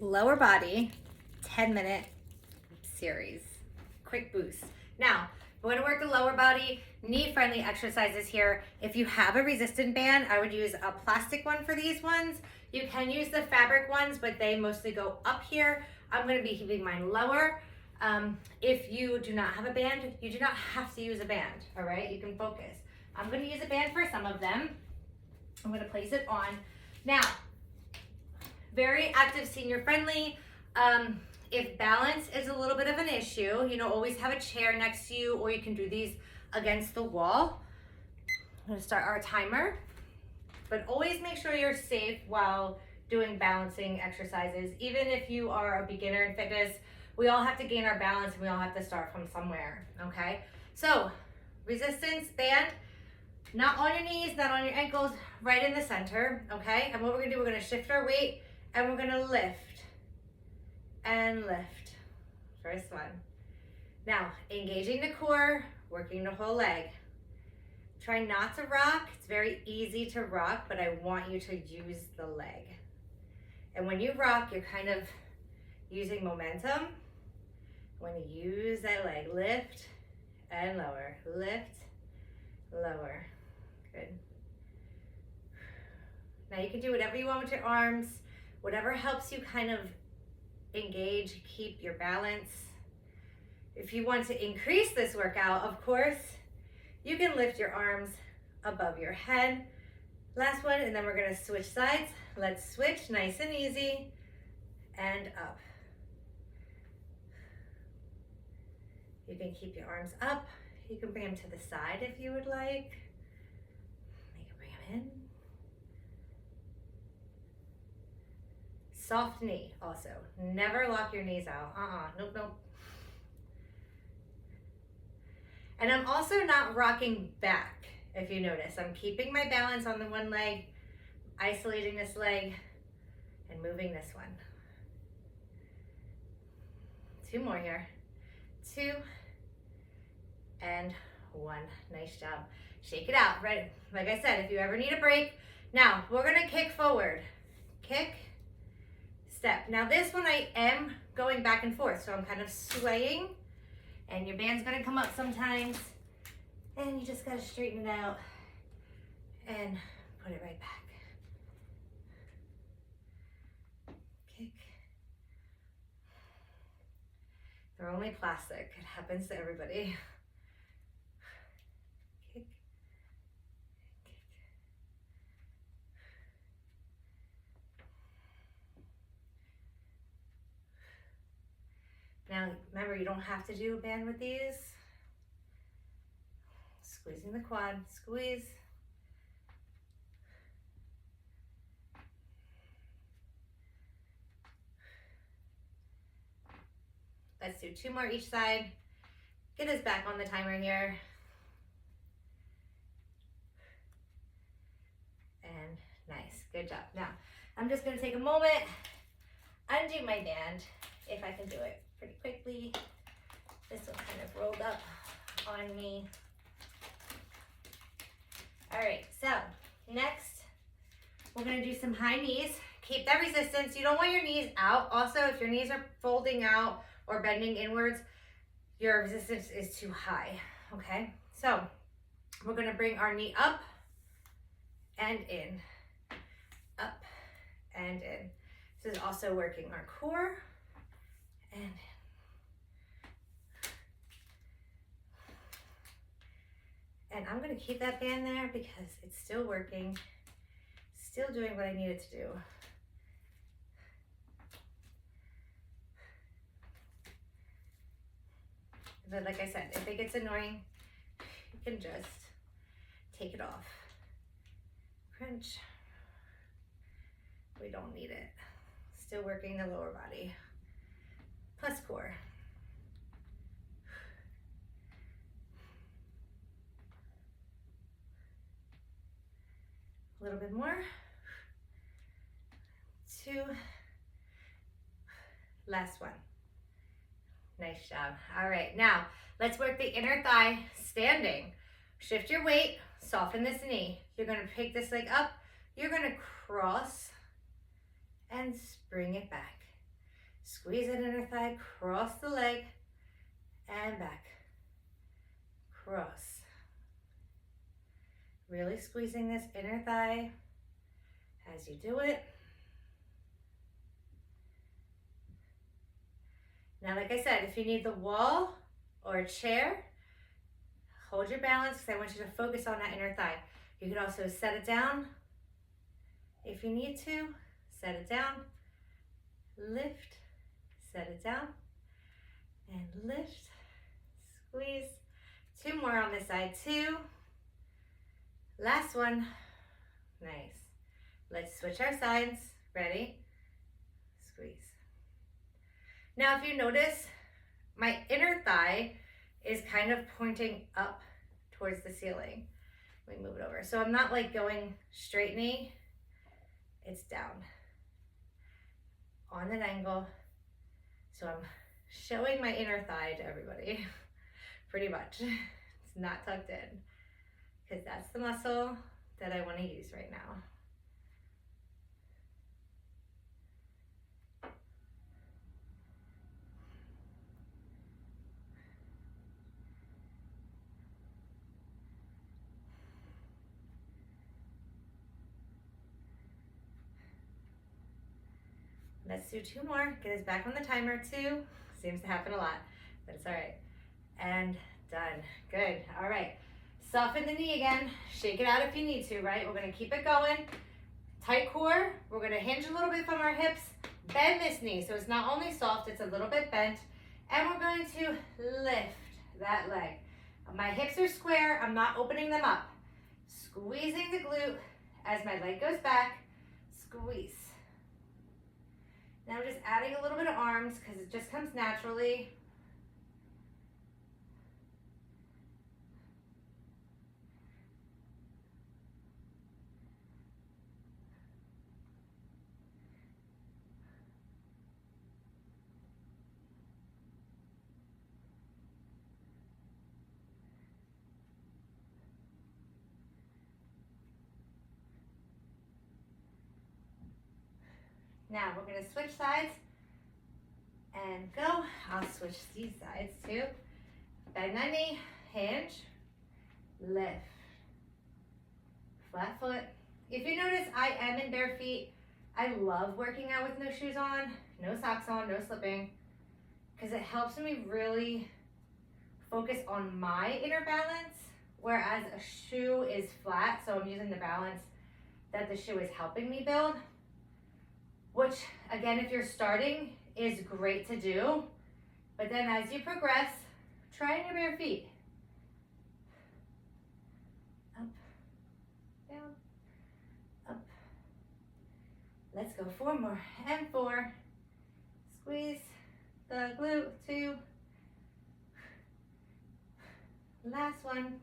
lower body 10-minute series. Quick boost. Now, we're gonna work the lower body, knee-friendly exercises here. If you have a resistant band, I would use a plastic one for these ones. You can use the fabric ones, but they mostly go up here. I'm gonna be keeping mine lower. If you do not have a band, you do not have to use a band, all right? You can focus. I'm gonna use a band for some of them. I'm gonna place it on. Now, very active senior friendly. If balance is a little bit of an issue, always have a chair next to you, or you can do these against the wall. I'm gonna start our timer, but always make sure you're safe while doing balancing exercises. Even if you are a beginner in fitness, we all have to gain our balance and we all have to start from somewhere, okay? So, resistance band, not on your knees, not on your ankles, right in the center, okay? And what we're gonna do, we're gonna shift our weight and we're gonna lift and lift. First one. Now, engaging the core, working the whole leg. Try not to rock. It's very easy to rock, but I want you to use the leg. And when you rock, you're kind of using momentum. When you use that leg, lift and lower, lift, lower. Good. Now you can do whatever you want with your arms, whatever helps you kind of engage, keep your balance. If you want to increase this workout, of course, you can lift your arms above your head. Last one, and then we're gonna switch sides. Let's switch, nice and easy, and up. You can keep your arms up. You can bring them to the side if you would like. You can bring them in. Soft knee also. Never lock your knees out. Nope, nope. And I'm also not rocking back, if you notice. I'm keeping my balance on the one leg, isolating this leg, and moving this one. 2 more here. 2 and 1. Nice job. Shake it out, right? Like I said, if you ever need a break. Now, we're gonna kick forward. Kick, step. Now this one I am going back and forth, so I'm kind of swaying, and your band's gonna come up sometimes, and you just gotta straighten it out and put it right back. Kick. They're only plastic. It happens to everybody. Kick. Kick. Now, remember, you don't have to do a band with these. Squeezing the quad, squeeze. Let's do 2 more each side. Get us back on the timer here. And nice, good job. Now, I'm just gonna take a moment, undo my band, if I can do it pretty quickly. This one kind of rolled up on me. All right, so next, we're gonna do some high knees. Keep that resistance. You don't want your knees out. Also, if your knees are folding out or bending inwards, your resistance is too high, okay? So we're gonna bring our knee up and in, up and in. This is also working our core and in. And I'm gonna keep that band there because it's still working, still doing what I need it to do. But like I said, if it gets annoying, you can just take it off. Crunch. We don't need it. Still working the lower body. Plus core. A little bit more. 2. Last one. Nice job. All right, now let's work the inner thigh standing. Shift your weight, soften this knee. You're gonna pick this leg up. You're gonna cross and bring it back. Squeeze that inner thigh, cross the leg, and back. Cross. Really squeezing this inner thigh as you do it. Now, like I said, if you need the wall or a chair, hold your balance because I want you to focus on that inner thigh. You can also set it down if you need to. Set it down, lift, set it down, and lift, squeeze. 2 more on this side, 2. Last one. Nice. Let's switch our sides. Ready? Squeeze. Now, if you notice, my inner thigh is kind of pointing up towards the ceiling. Let me move it over. So I'm not like going straight knee. It's down on an angle. So I'm showing my inner thigh to everybody, pretty much. It's not tucked in because that's the muscle that I want to use right now. Let's do 2 more. Get us back on the timer. 2. Seems to happen a lot, but it's all right. And done. Good. All right. Soften the knee again. Shake it out if you need to, right? We're going to keep it going. Tight core. We're going to hinge a little bit from our hips. Bend this knee so it's not only soft, it's a little bit bent. And we're going to lift that leg. My hips are square. I'm not opening them up. Squeezing the glute as my leg goes back. Squeeze. Now we're just adding a little bit of arms because it just comes naturally. Now we're going to switch sides and go. I'll switch these sides too. Bend that knee, hinge, lift, flat foot. If you notice, I am in bare feet. I love working out with no shoes on, no socks on, no slipping, because it helps me really focus on my inner balance, whereas a shoe is flat, so I'm using the balance that the shoe is helping me build. Which, again, if you're starting, is great to do. But then as you progress, try in your bare feet. Up, down, up. Let's go 4 more. And 4. Squeeze the glute. 2. Last one.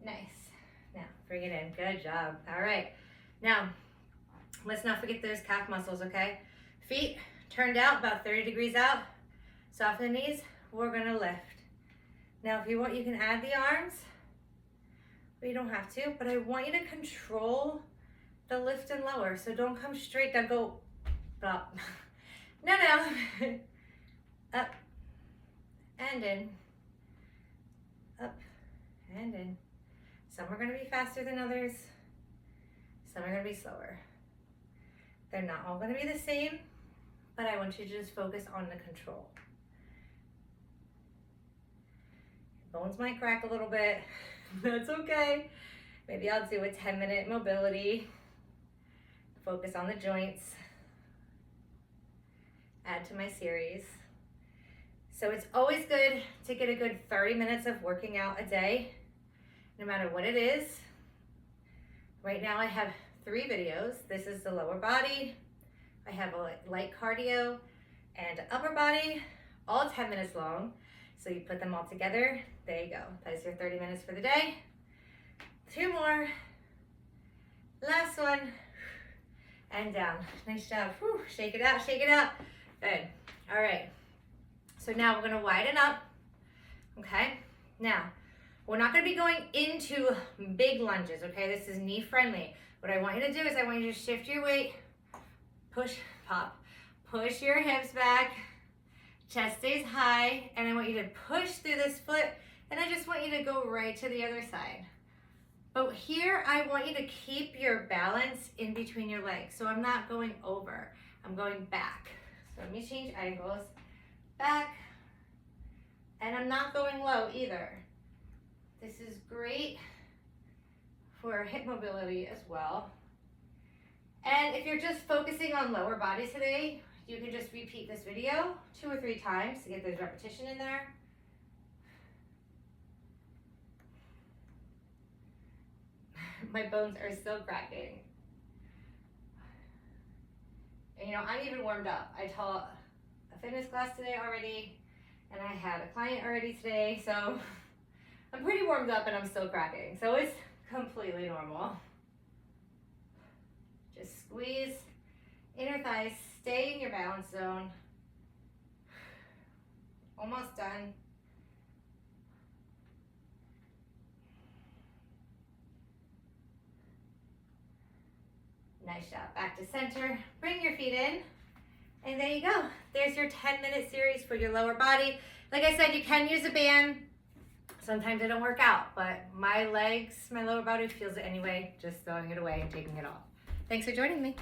Nice. Now, bring it in. Good job. All right. Now, let's not forget those calf muscles, okay? Feet turned out, about 30 degrees out. Soften the knees. We're gonna lift. Now, if you want, you can add the arms, but you don't have to. But I want you to control the lift and lower. So don't come straight down, go up. No. Up and in. Up and in. Some are gonna be faster than others. Some are gonna be slower. They're not all going to be the same, but I want you to just focus on the control. Bones might crack a little bit. That's okay. Maybe I'll do a 10-minute mobility. Focus on the joints. Add to my series. So it's always good to get a good 30 minutes of working out a day, no matter what it is. Right now I have 3 videos. This is the lower body. I have a light cardio and upper body, all 10 minutes long. So you put them all together. There you go. That is your 30 minutes for the day. 2 more. Last one. And down. Nice job. Whew. Shake it out, shake it out. Good. All right. So now we're going to widen up. Okay. Now, we're not going to be going into big lunges. Okay. This is knee friendly. What I want you to do is I want you to shift your weight, push, pop, Push your hips back, chest stays high, and I want you to push through this foot, and I just want you to go right to the other side. But here, I want you to keep your balance in between your legs. So I'm not going over, I'm going back. So let me change angles, back, and I'm not going low either. This is great for hip mobility as well. And if you're just focusing on lower body today, you can just repeat this video 2 or 3 times to get this repetition in there. My bones are still cracking. And you know, I'm even warmed up. I taught a fitness class today already, and I had a client already today, so I'm pretty warmed up and I'm still cracking. So it's completely normal. Just squeeze inner thighs, stay in your balance zone. Almost done. Nice job. Back to center. Bring your feet in. And there you go. There's your 10-minute series for your lower body. Like I said, you can use a band. Sometimes it don't work out, but my legs, my lower body feels it anyway, just throwing it away and taking it off. Thanks for joining me.